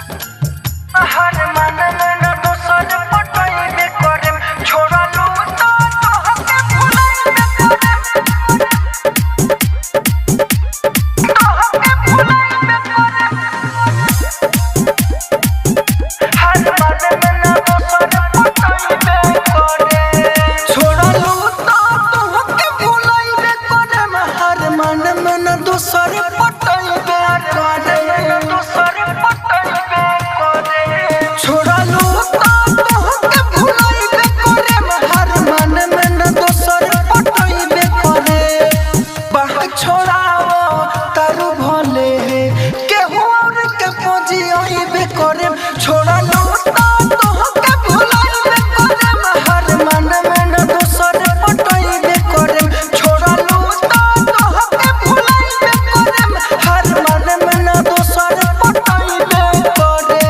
हर मन में न दोसर पटइबे करे छोड़लू तो तोहके भुलाइबे करे तोहके भुलाइबे करे हर मन में न दोसर पटइबे करे छोड़लू तो तोहके भुलाइबे करे हर मन में न दोसर पटइबे करे दोसर पटइबे करे छोड़लू तो तोहके भुलाइबे करे हर मन में न दोसर पटइबे करे बाह छोड़ाओ तारू भले केहू और के पजियइबे करे छोड़लू तो तोहके भुलाइबे करे हर मन में न दोसर पटइबे करे छोड़लू तो तोहके भुलाइबे करे हर मन में न दोसर पटइबे करे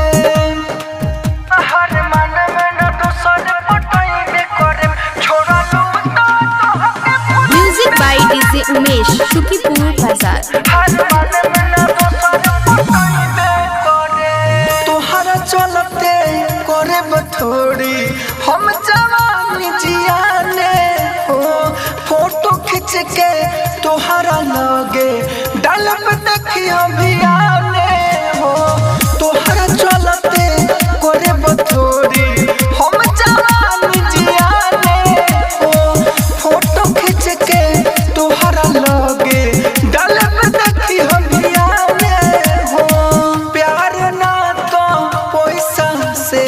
हर मन में न दोसर पटइबे करे छोड़लू तो तोहके music by DJ Umesh Sukhipur बाजार। हर मन में न दोसर पटइबे करे तोहरा चलते करे बथोड़ी हम जवानी जियाने हो फोटो खींच के तोहरा लगे डालब देखियो भियाने हो तोहरा चलते करे बथोड़ी हम जवानी जियाने हो फोटो खींच के तोहरा लगे डालब देखियो भियाने हो प्यार ना तो पैसा से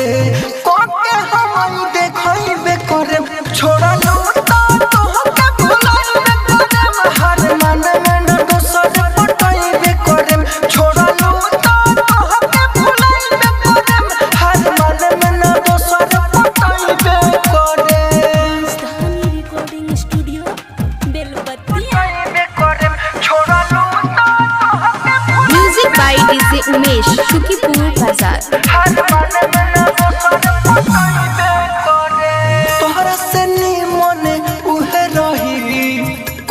कोके हम देखइबे करे छोड़लू तो तोहके भुलाइबे करे हर मन में न दोसर पटइबे करे छोड़लू तो तोहके भुलाइबे करे हर मन में न दोसर पटइबे करे राजधानी रिकॉर्डिंग स्टूडियो बेलबत्तिया। पटइबे करे छोड़लू तो तोहके music by DJ Umesh Sukhipur बाजार। हर मन में न दोसर पटइबे करे तोहरा से निमन उहे रही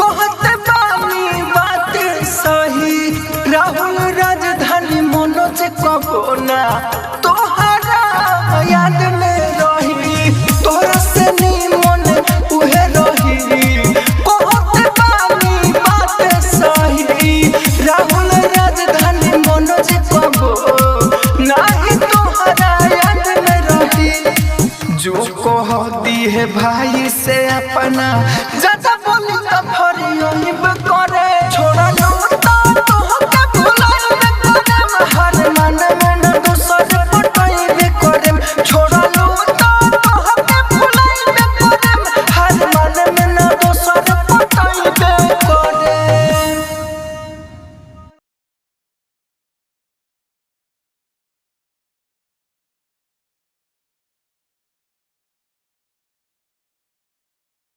कहते बानी बात सही राहुल राजधानी मनोज कबो ना तोहरा याद में रही तोहरा से निमन उहे रही कहते बानी बात सही राहुल राजधानी मनोज कबो नाही तोहरा याद में रही जो कहती है भाई से अपना